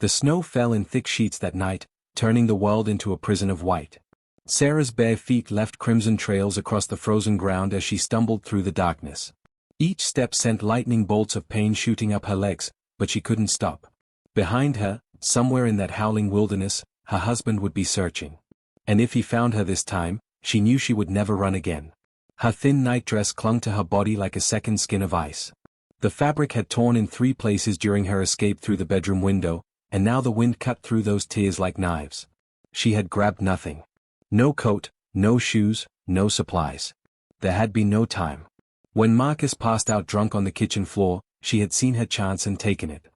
The snow fell in thick sheets that night, turning the world into a prison of white. Sarah's bare feet left crimson trails across the frozen ground as she stumbled through the darkness. Each step sent lightning bolts of pain shooting up her legs, but she couldn't stop. Behind her, somewhere in that howling wilderness, her husband would be searching. And if he found her this time, she knew she would never run again. Her thin nightdress clung to her body like a second skin of ice. The fabric had torn in 3 places during her escape through the bedroom window, and now the wind cut through those tears like knives. She had grabbed nothing. No coat, no shoes, no supplies. There had been no time. When Marcus passed out drunk on the kitchen floor, she had seen her chance and taken it.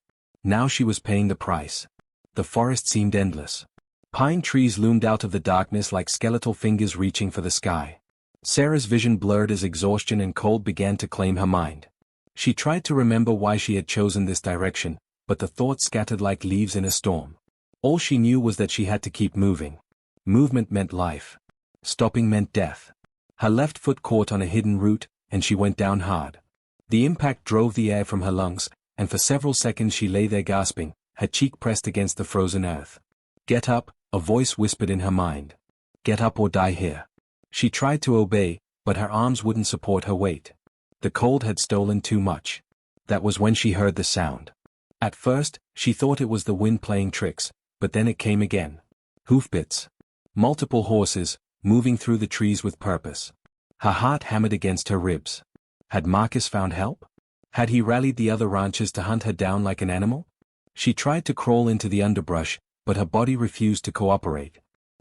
Now she was paying the price. The forest seemed endless. Pine trees loomed out of the darkness like skeletal fingers reaching for the sky. Sarah's vision blurred as exhaustion and cold began to claim her mind. She tried to remember why she had chosen this direction, but the thoughts scattered like leaves in a storm. All she knew was that she had to keep moving. Movement meant life. Stopping meant death. Her left foot caught on a hidden root, and she went down hard. The impact drove the air from her lungs, and for several seconds she lay there gasping, her cheek pressed against the frozen earth. "Get up," a voice whispered in her mind. "Get up or die here." She tried to obey, but her arms wouldn't support her weight. The cold had stolen too much. That was when she heard the sound. At first, she thought it was the wind playing tricks, but then it came again. Hoofbeats. Multiple horses, moving through the trees with purpose. Her heart hammered against her ribs. Had Marcus found help? Had he rallied the other ranchers to hunt her down like an animal? She tried to crawl into the underbrush, but her body refused to cooperate.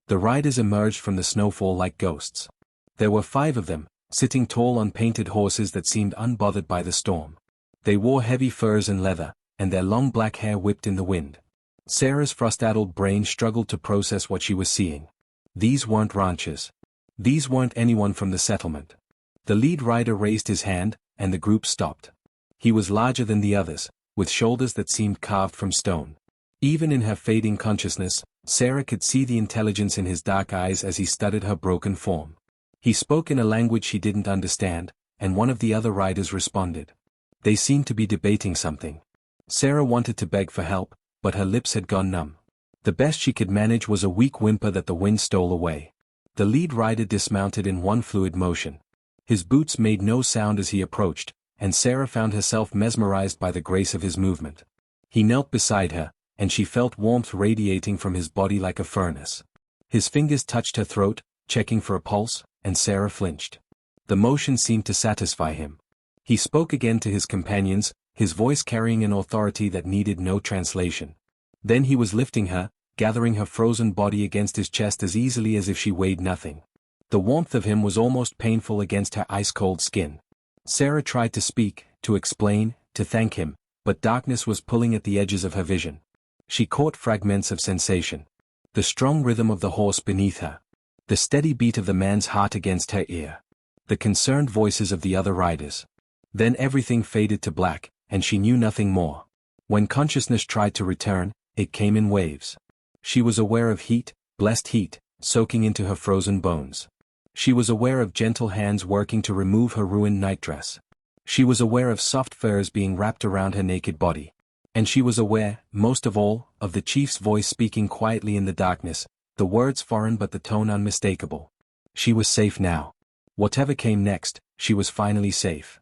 The riders emerged from the snowfall like ghosts. There were 5 of them, sitting tall on painted horses that seemed unbothered by the storm. They wore heavy furs and leather, and their long black hair whipped in the wind. Sarah's frost-addled brain struggled to process what she was seeing. These weren't ranchers. These weren't anyone from the settlement. The lead rider raised his hand, and the group stopped. He was larger than the others, with shoulders that seemed carved from stone. Even in her fading consciousness, Sarah could see the intelligence in his dark eyes as he studied her broken form. He spoke in a language she didn't understand, and one of the other riders responded. They seemed to be debating something. Sarah wanted to beg for help, but her lips had gone numb. The best she could manage was a weak whimper that the wind stole away. The lead rider dismounted in one fluid motion. His boots made no sound as he approached, and Sarah found herself mesmerized by the grace of his movement. He knelt beside her, and she felt warmth radiating from his body like a furnace. His fingers touched her throat, checking for a pulse, and Sarah flinched. The motion seemed to satisfy him. He spoke again to his companions, his voice carrying an authority that needed no translation. Then he was lifting her, gathering her frozen body against his chest as easily as if she weighed nothing. The warmth of him was almost painful against her ice-cold skin. Sarah tried to speak, to explain, to thank him, but darkness was pulling at the edges of her vision. She caught fragments of sensation. The strong rhythm of the horse beneath her. The steady beat of the man's heart against her ear. The concerned voices of the other riders. Then everything faded to black, and she knew nothing more. When consciousness tried to return, it came in waves. She was aware of heat, blessed heat, soaking into her frozen bones. She was aware of gentle hands working to remove her ruined nightdress. She was aware of soft furs being wrapped around her naked body. And she was aware, most of all, of the chief's voice speaking quietly in the darkness, the words foreign but the tone unmistakable. She was safe now. Whatever came next, she was finally safe.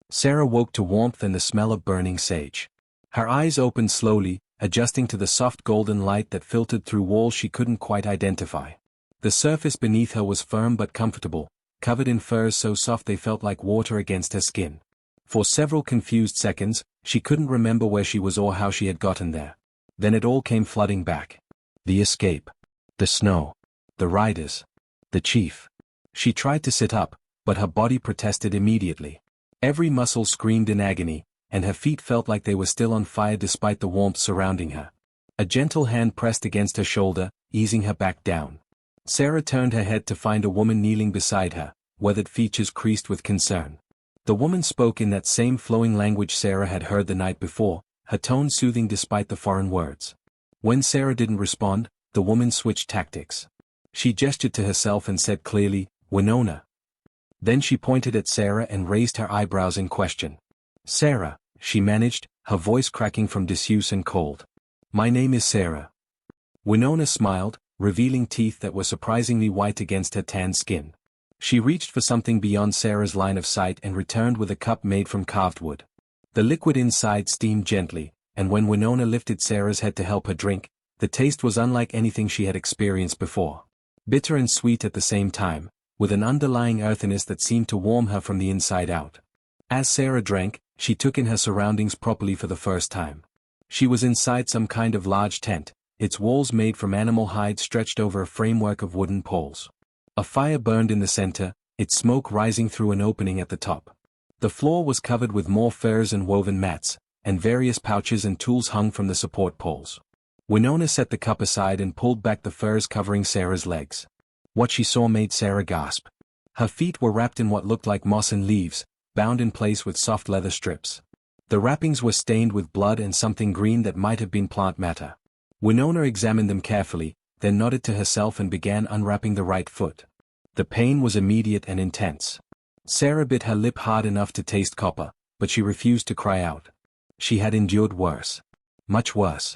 Sarah woke to warmth and the smell of burning sage. Her eyes opened slowly, adjusting to the soft golden light that filtered through walls she couldn't quite identify. The surface beneath her was firm but comfortable, covered in furs so soft they felt like water against her skin. For several confused seconds, she couldn't remember where she was or how she had gotten there. Then it all came flooding back. The escape. The snow. The riders. The chief. She tried to sit up, but her body protested immediately. Every muscle screamed in agony, and her feet felt like they were still on fire despite the warmth surrounding her. A gentle hand pressed against her shoulder, easing her back down. Sarah turned her head to find a woman kneeling beside her, weathered features creased with concern. The woman spoke in that same flowing language Sarah had heard the night before, her tone soothing despite the foreign words. When Sarah didn't respond, the woman switched tactics. She gestured to herself and said clearly, "Winona." Then she pointed at Sarah and raised her eyebrows in question. "Sarah," she managed, her voice cracking from disuse and cold. My name is Sarah. Winona smiled, revealing teeth that were surprisingly white against her tanned skin. She reached for something beyond Sarah's line of sight and returned with a cup made from carved wood. The liquid inside steamed gently, and when Winona lifted Sarah's head to help her drink, the taste was unlike anything she had experienced before. Bitter and sweet at the same time, with an underlying earthiness that seemed to warm her from the inside out. As Sarah drank, she took in her surroundings properly for the first time. She was inside some kind of large tent, its walls made from animal hide stretched over a framework of wooden poles. A fire burned in the center, its smoke rising through an opening at the top. The floor was covered with more furs and woven mats, and various pouches and tools hung from the support poles. Winona set the cup aside and pulled back the furs covering Sarah's legs. What she saw made Sarah gasp. Her feet were wrapped in what looked like moss and leaves, bound in place with soft leather strips. The wrappings were stained with blood and something green that might have been plant matter. Winona examined them carefully, then nodded to herself and began unwrapping the right foot. The pain was immediate and intense. Sarah bit her lip hard enough to taste copper, but she refused to cry out. She had endured worse. Much worse.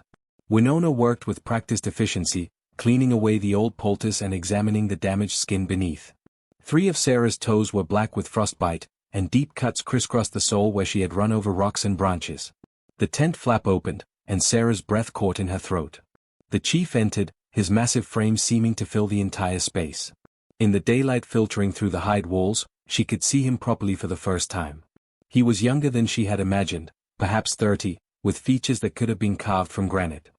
Winona worked with practiced efficiency, cleaning away the old poultice and examining the damaged skin beneath. 3 of Sarah's toes were black with frostbite, and deep cuts crisscrossed the sole where she had run over rocks and branches. The tent flap opened, and Sarah's breath caught in her throat. The chief entered, his massive frame seeming to fill the entire space. In the daylight filtering through the hide walls, she could see him properly for the first time. He was younger than she had imagined, perhaps 30, with features that could have been carved from granite.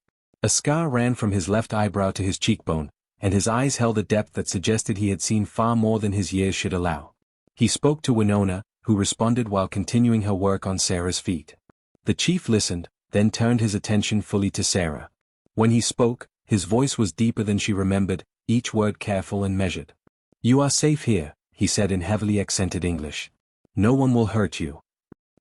A scar ran from his left eyebrow to his cheekbone, and his eyes held a depth that suggested he had seen far more than his years should allow. He spoke to Winona, who responded while continuing her work on Sarah's feet. The chief listened, then turned his attention fully to Sarah. When he spoke, his voice was deeper than she remembered, each word careful and measured. "You are safe here," he said in heavily accented English. "No one will hurt you."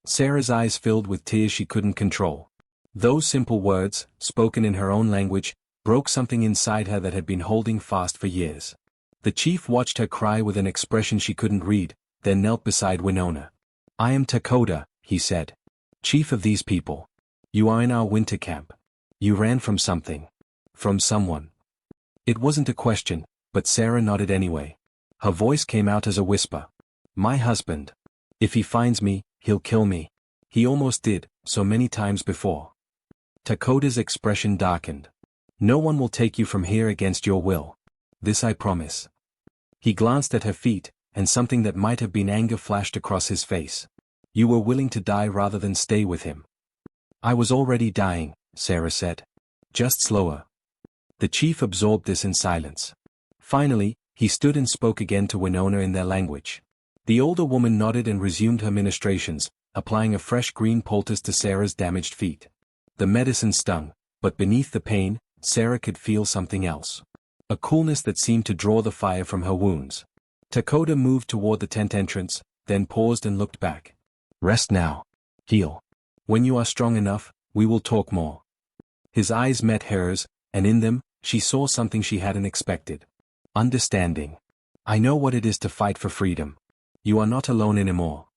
Sarah's eyes filled with tears she couldn't control. Those simple words, spoken in her own language, broke something inside her that had been holding fast for years. The chief watched her cry with an expression she couldn't read, then knelt beside Winona. "I am Lakota," he said. "Chief of these people. You are in our winter camp. You ran from something. From someone." It wasn't a question, but Sarah nodded anyway. Her voice came out as a whisper. "My husband. If he finds me, he'll kill me. He almost did, so many times before." Lakota's expression darkened. "No one will take you from here against your will. This I promise." He glanced at her feet, and something that might have been anger flashed across his face. "You were willing to die rather than stay with him." "I was already dying," Sarah said. "Just slower." The chief absorbed this in silence. Finally, he stood and spoke again to Winona in their language. The older woman nodded and resumed her ministrations, applying a fresh green poultice to Sarah's damaged feet. The medicine stung, but beneath the pain, Sarah could feel something else. A coolness that seemed to draw the fire from her wounds. Lakota moved toward the tent entrance, then paused and looked back. "Rest now. Heal. When you are strong enough, we will talk more." His eyes met hers, and in them, she saw something she hadn't expected. Understanding. "I know what it is to fight for freedom. You are not alone anymore."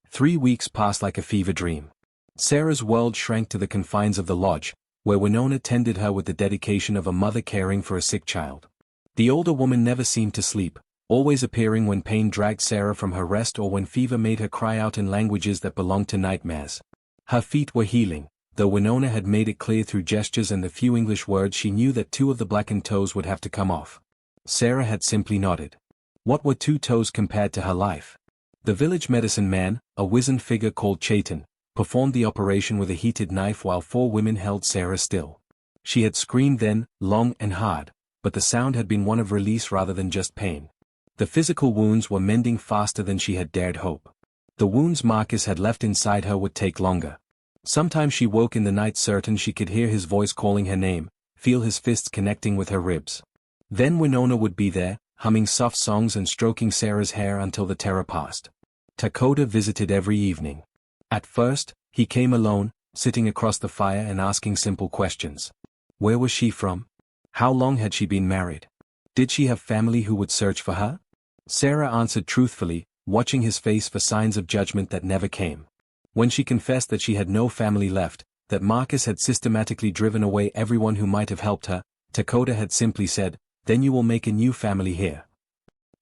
3 weeks passed like a fever dream. Sarah's world shrank to the confines of the lodge, where Winona tended her with the dedication of a mother caring for a sick child. The older woman never seemed to sleep, always appearing when pain dragged Sarah from her rest or when fever made her cry out in languages that belonged to nightmares. Her feet were healing, though Winona had made it clear through gestures and the few English words she knew that 2 of the blackened toes would have to come off. Sarah had simply nodded. What were 2 toes compared to her life? The village medicine man, a wizened figure called Chaitan, performed the operation with a heated knife while 4 women held Sarah still. She had screamed then, long and hard, but the sound had been one of release rather than just pain. The physical wounds were mending faster than she had dared hope. The wounds Marcus had left inside her would take longer. Sometimes she woke in the night certain she could hear his voice calling her name, feel his fists connecting with her ribs. Then Winona would be there, humming soft songs and stroking Sarah's hair until the terror passed. Lakota visited every evening. At first, he came alone, sitting across the fire and asking simple questions. Where was she from? How long had she been married? Did she have family who would search for her? Sarah answered truthfully, watching his face for signs of judgment that never came. When she confessed that she had no family left, that Marcus had systematically driven away everyone who might have helped her, Dakota had simply said, "Then you will make a new family here."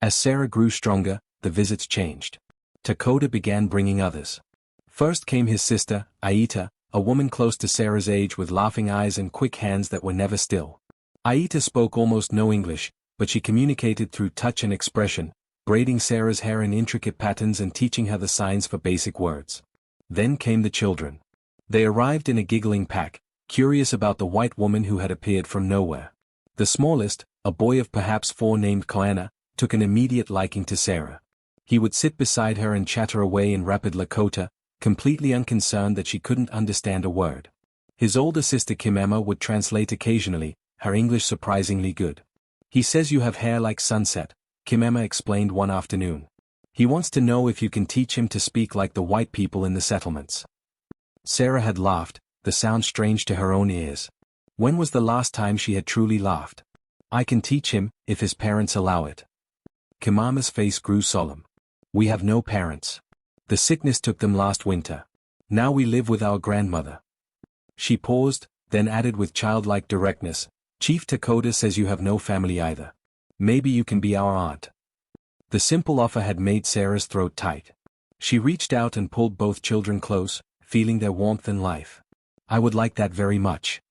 As Sarah grew stronger, the visits changed. Dakota began bringing others. First came his sister, Aita, a woman close to Sarah's age with laughing eyes and quick hands that were never still. Aita spoke almost no English, but she communicated through touch and expression, braiding Sarah's hair in intricate patterns and teaching her the signs for basic words. Then came the children. They arrived in a giggling pack, curious about the white woman who had appeared from nowhere. The smallest, a boy of perhaps 4 named Koana, took an immediate liking to Sarah. He would sit beside her and chatter away in rapid Lakota, completely unconcerned that she couldn't understand a word. His older sister Kimema would translate occasionally, her English surprisingly good. "He says you have hair like sunset," Kimema explained one afternoon. "He wants to know if you can teach him to speak like the white people in the settlements." Sarah had laughed, the sound strange to her own ears. When was the last time she had truly laughed? "I can teach him, if his parents allow it." Kimama's face grew solemn. "We have no parents. The sickness took them last winter. Now we live with our grandmother." She paused, then added with childlike directness, "Chief Dakota says you have no family either. Maybe you can be our aunt." The simple offer had made Sarah's throat tight. She reached out and pulled both children close, feeling their warmth and life. "I would like that very much."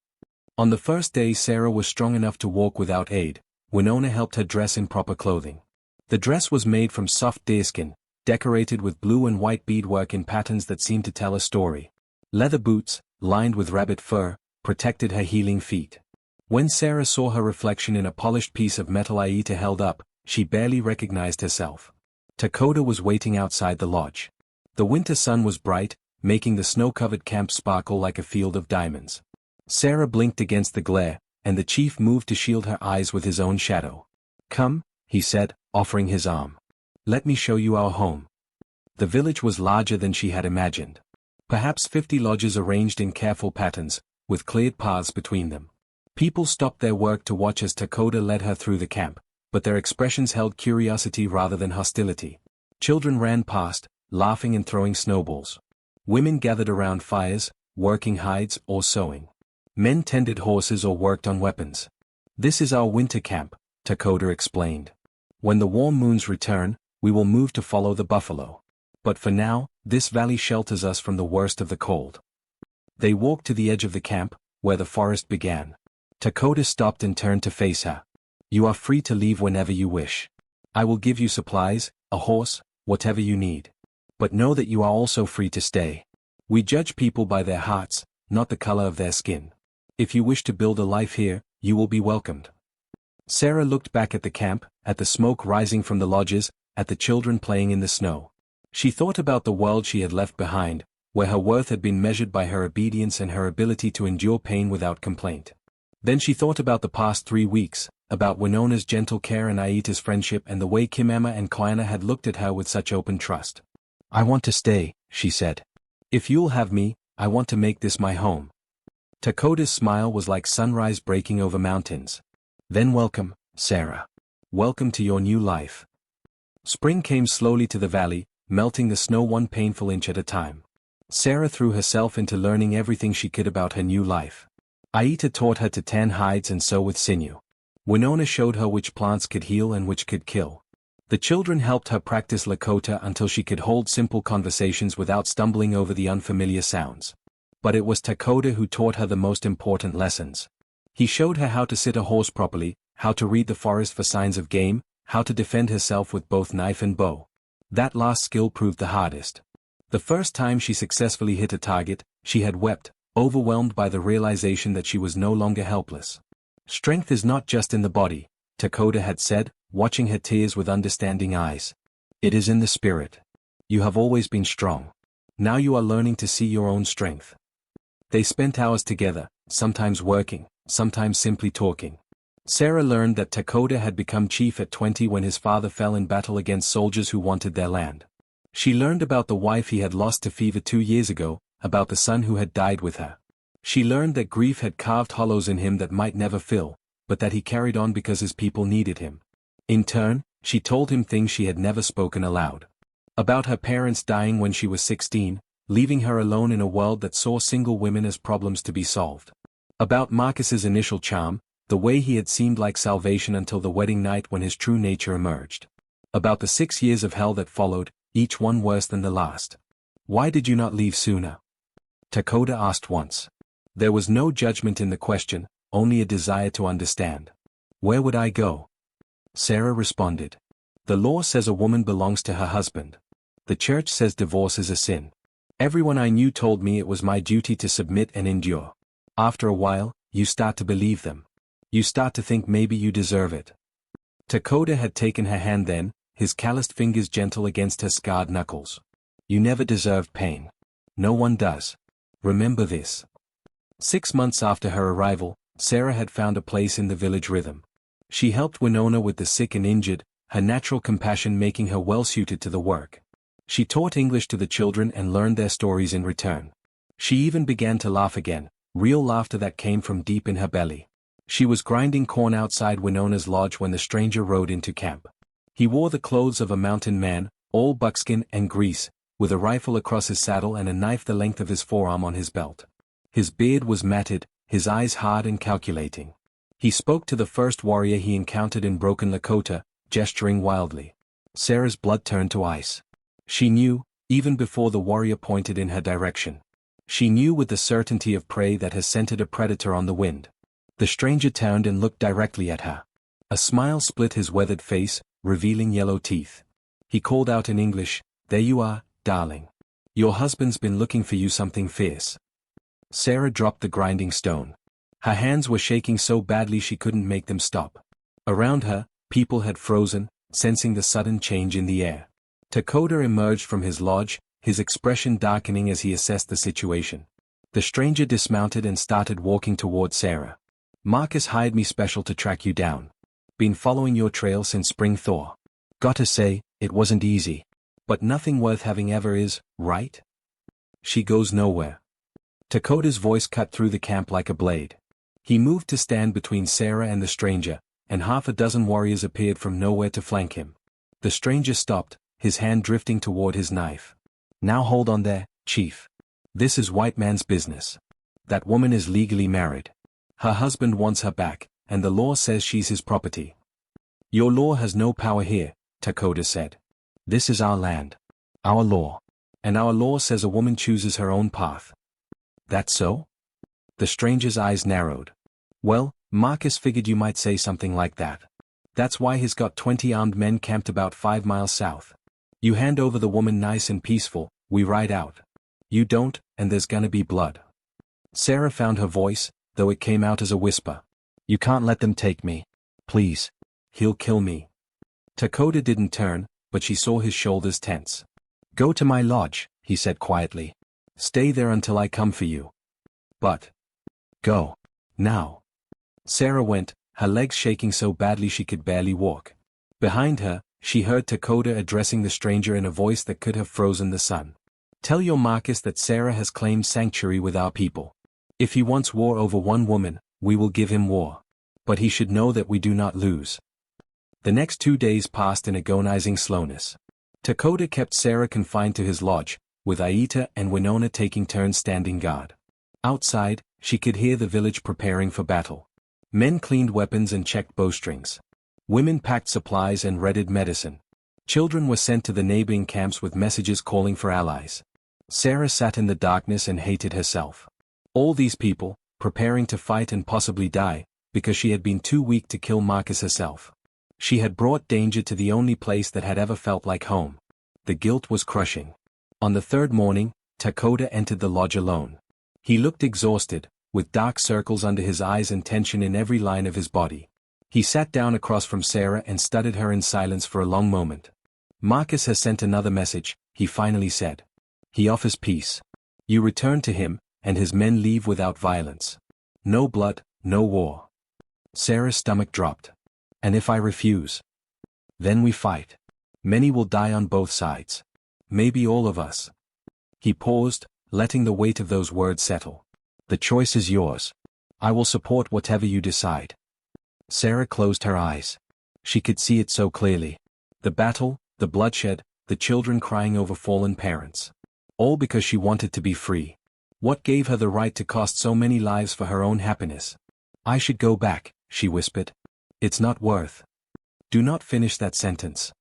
On the first day Sarah was strong enough to walk without aid, Winona helped her dress in proper clothing. The dress was made from soft deerskin, decorated with blue and white beadwork in patterns that seemed to tell a story. Leather boots, lined with rabbit fur, protected her healing feet. When Sarah saw her reflection in a polished piece of metal Aita held up, she barely recognized herself. Dakota was waiting outside the lodge. The winter sun was bright, making the snow-covered camp sparkle like a field of diamonds. Sarah blinked against the glare, and the chief moved to shield her eyes with his own shadow. "Come," he said, offering his arm. "Let me show you our home." The village was larger than she had imagined. Perhaps 50 lodges arranged in careful patterns, with cleared paths between them. People stopped their work to watch as Dakota led her through the camp, but their expressions held curiosity rather than hostility. Children ran past, laughing and throwing snowballs. Women gathered around fires, working hides or sewing. Men tended horses or worked on weapons. "This is our winter camp," Dakota explained. "When the warm moons return, we will move to follow the buffalo. But for now, this valley shelters us from the worst of the cold." They walked to the edge of the camp, where the forest began. Dakota stopped and turned to face her. "You are free to leave whenever you wish. I will give you supplies, a horse, whatever you need. But know that you are also free to stay. We judge people by their hearts, not the color of their skin. If you wish to build a life here, you will be welcomed." Sarah looked back at the camp, at the smoke rising from the lodges, at the children playing in the snow. She thought about the world she had left behind, where her worth had been measured by her obedience and her ability to endure pain without complaint. Then she thought about the past 3 weeks, about Winona's gentle care and Aita's friendship and the way Kimema and Koana had looked at her with such open trust. "I want to stay," she said. "If you'll have me, I want to make this my home." Dakota's smile was like sunrise breaking over mountains. "Then welcome, Sarah. Welcome to your new life." Spring came slowly to the valley, melting the snow one painful inch at a time. Sarah threw herself into learning everything she could about her new life. Aita taught her to tan hides and sew with sinew. Winona showed her which plants could heal and which could kill. The children helped her practice Lakota until she could hold simple conversations without stumbling over the unfamiliar sounds. But it was Dakota who taught her the most important lessons. He showed her how to sit a horse properly, how to read the forest for signs of game, how to defend herself with both knife and bow. That last skill proved the hardest. The first time she successfully hit a target, she had wept, overwhelmed by the realization that she was no longer helpless. "Strength is not just in the body," Dakota had said, watching her tears with understanding eyes. "It is in the spirit. You have always been strong. Now you are learning to see your own strength." They spent hours together, sometimes working, sometimes simply talking. Sarah learned that Dakota had become chief at 20 when his father fell in battle against soldiers who wanted their land. She learned about the wife he had lost to fever 2 years ago, about the son who had died with her. She learned that grief had carved hollows in him that might never fill, but that he carried on because his people needed him. In turn, she told him things she had never spoken aloud. About her parents dying when she was 16, leaving her alone in a world that saw single women as problems to be solved. About Marcus's initial charm, the way he had seemed like salvation until the wedding night when his true nature emerged. About the 6 years of hell that followed, each one worse than the last. "Why did you not leave sooner?" Dakota asked once. There was no judgment in the question, only a desire to understand. "Where would I go?" Sarah responded. "The law says a woman belongs to her husband. The church says divorce is a sin. Everyone I knew told me it was my duty to submit and endure. After a while, you start to believe them. You start to think maybe you deserve it." Dakota had taken her hand then, his calloused fingers gentle against her scarred knuckles. "You never deserved pain. No one does. Remember this." 6 months after her arrival, Sarah had found a place in the village rhythm. She helped Winona with the sick and injured, her natural compassion making her well-suited to the work. She taught English to the children and learned their stories in return. She even began to laugh again, real laughter that came from deep in her belly. She was grinding corn outside Winona's lodge when the stranger rode into camp. He wore the clothes of a mountain man, all buckskin and grease, with a rifle across his saddle and a knife the length of his forearm on his belt. His beard was matted, his eyes hard and calculating. He spoke to the first warrior he encountered in broken Lakota, gesturing wildly. Sarah's blood turned to ice. She knew, even before the warrior pointed in her direction. She knew with the certainty of prey that has scented a predator on the wind. The stranger turned and looked directly at her. A smile split his weathered face, revealing yellow teeth. He called out in English, "There you are, darling. Your husband's been looking for you, something fierce." Sarah dropped the grinding stone. Her hands were shaking so badly she couldn't make them stop. Around her, people had frozen, sensing the sudden change in the air. Dakota emerged from his lodge, his expression darkening as he assessed the situation. The stranger dismounted and started walking toward Sarah. "Marcus hired me special to track you down. Been following your trail since spring thaw. Gotta say, it wasn't easy. But nothing worth having ever is, right? She goes nowhere." Dakota's voice cut through the camp like a blade. He moved to stand between Sarah and the stranger, and half a dozen warriors appeared from nowhere to flank him. The stranger stopped, his hand drifting toward his knife. "Now hold on there, Chief. This is white man's business. That woman is legally married. Her husband wants her back, and the law says she's his property." "Your law has no power here," Dakota said. "This is our land. Our law. And our law says a woman chooses her own path." "That so?" The stranger's eyes narrowed. "Well, Marcus figured you might say something like that. That's why he's got 20 armed men camped about 5 miles south. You hand over the woman nice and peaceful, we ride out. You don't, and there's gonna be blood." Sarah found her voice, though it came out as a whisper. "You can't let them take me. Please. He'll kill me." Dakota didn't turn, but she saw his shoulders tense. "Go to my lodge," he said quietly. "Stay there until I come for you. But go. Now." Sarah went, her legs shaking so badly she could barely walk. Behind her, she heard Dakota addressing the stranger in a voice that could have frozen the sun. "Tell your Marcus that Sarah has claimed sanctuary with our people. If he wants war over one woman, we will give him war. But he should know that we do not lose." The next 2 days passed in agonizing slowness. Dakota kept Sarah confined to his lodge, with Aita and Winona taking turns standing guard. Outside, she could hear the village preparing for battle. Men cleaned weapons and checked bowstrings. Women packed supplies and readied medicine. Children were sent to the neighboring camps with messages calling for allies. Sarah sat in the darkness and hated herself. All these people, preparing to fight and possibly die, because she had been too weak to kill Marcus herself. She had brought danger to the only place that had ever felt like home. The guilt was crushing. On the third morning, Dakota entered the lodge alone. He looked exhausted, with dark circles under his eyes and tension in every line of his body. He sat down across from Sarah and studied her in silence for a long moment. "Marcus has sent another message," he finally said. "He offers peace. You return to him, and his men leave without violence. No blood, no war." Sarah's stomach dropped. "And if I refuse? Then we fight. Many will die on both sides. Maybe all of us." He paused, letting the weight of those words settle. "The choice is yours. I will support whatever you decide." Sarah closed her eyes. She could see it so clearly. The battle, the bloodshed, the children crying over fallen parents. All because she wanted to be free. What gave her the right to cost so many lives for her own happiness? I should go back, she whispered. It's not worth. Do not finish that sentence.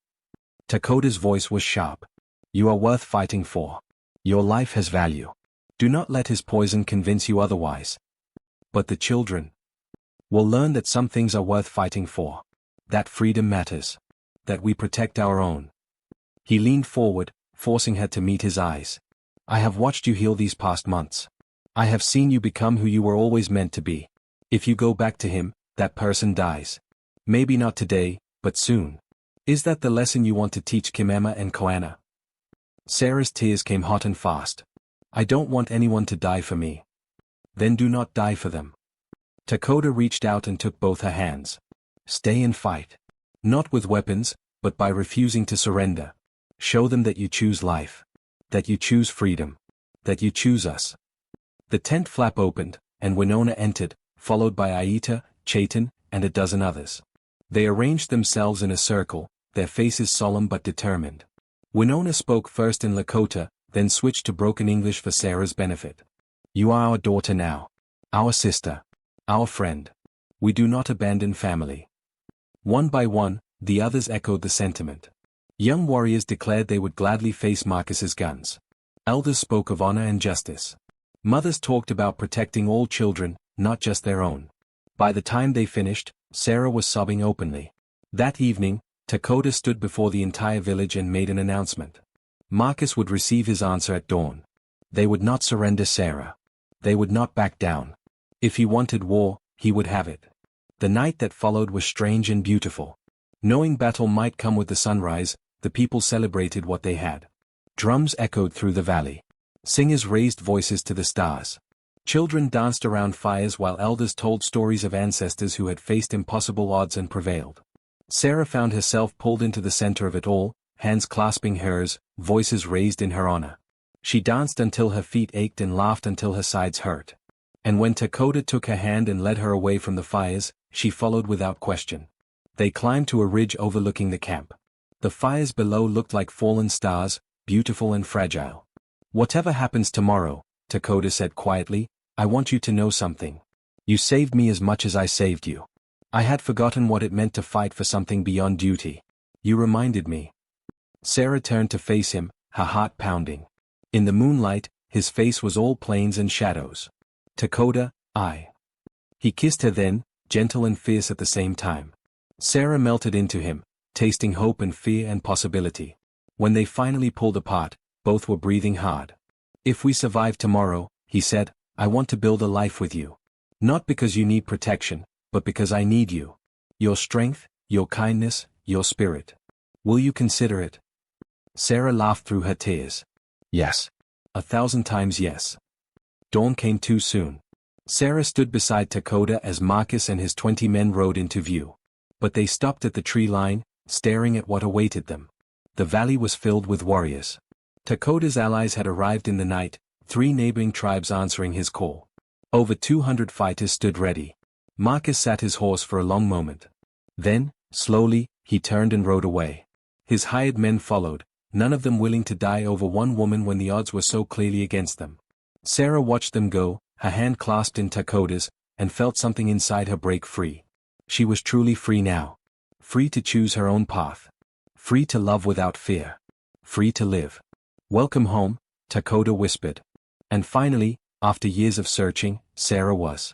Dakota's voice was sharp. You are worth fighting for. Your life has value. Do not let his poison convince you otherwise. But the children will learn that some things are worth fighting for. That freedom matters. That we protect our own. He leaned forward, forcing her to meet his eyes. I have watched you heal these past months. I have seen you become who you were always meant to be. If you go back to him, that person dies. Maybe not today, but soon. Is that the lesson you want to teach Kimema and Koana? Sarah's tears came hot and fast. I don't want anyone to die for me. Then do not die for them. Dakota reached out and took both her hands. Stay and fight. Not with weapons, but by refusing to surrender. Show them that you choose life. That you choose freedom. That you choose us. The tent flap opened, and Winona entered, followed by Aita, Chaitan, and a dozen others. They arranged themselves in a circle, their faces solemn but determined. Winona spoke first in Lakota, then switched to broken English for Sarah's benefit. You are our daughter now. Our sister. Our friend. We do not abandon family. One by one, the others echoed the sentiment. Young warriors declared they would gladly face Marcus's guns. Elders spoke of honor and justice. Mothers talked about protecting all children, not just their own. By the time they finished, Sarah was sobbing openly. That evening, Dakota stood before the entire village and made an announcement. Marcus would receive his answer at dawn. They would not surrender Sarah. They would not back down. If he wanted war, he would have it. The night that followed was strange and beautiful. Knowing battle might come with the sunrise, the people celebrated what they had. Drums echoed through the valley. Singers raised voices to the stars. Children danced around fires while elders told stories of ancestors who had faced impossible odds and prevailed. Sarah found herself pulled into the center of it all, hands clasping hers, voices raised in her honor. She danced until her feet ached and laughed until her sides hurt. And when Dakota took her hand and led her away from the fires, she followed without question. They climbed to a ridge overlooking the camp. The fires below looked like fallen stars, beautiful and fragile. Whatever happens tomorrow, Dakota said quietly, I want you to know something. You saved me as much as I saved you. I had forgotten what it meant to fight for something beyond duty. You reminded me. Sarah turned to face him, her heart pounding. In the moonlight, his face was all plains and shadows. Dakota, I. He kissed her then, gentle and fierce at the same time. Sarah melted into him, tasting hope and fear and possibility. When they finally pulled apart, both were breathing hard. If we survive tomorrow, he said, I want to build a life with you. Not because you need protection, but because I need you. Your strength, your kindness, your spirit. Will you consider it? Sarah laughed through her tears. Yes. 1,000 times yes. Dawn came too soon. Sarah stood beside Dakota as Marcus and his 20 men rode into view. But they stopped at the tree line, staring at what awaited them. The valley was filled with warriors. Dakota's allies had arrived in the night, 3 neighboring tribes answering his call. Over 200 fighters stood ready. Marcus sat his horse for a long moment. Then, slowly, he turned and rode away. His hired men followed, none of them willing to die over one woman when the odds were so clearly against them. Sarah watched them go, her hand clasped in Dakota's, and felt something inside her break free. She was truly free now. Free to choose her own path. Free to love without fear. Free to live. Welcome home, Dakota whispered. And finally, after years of searching, Sarah was.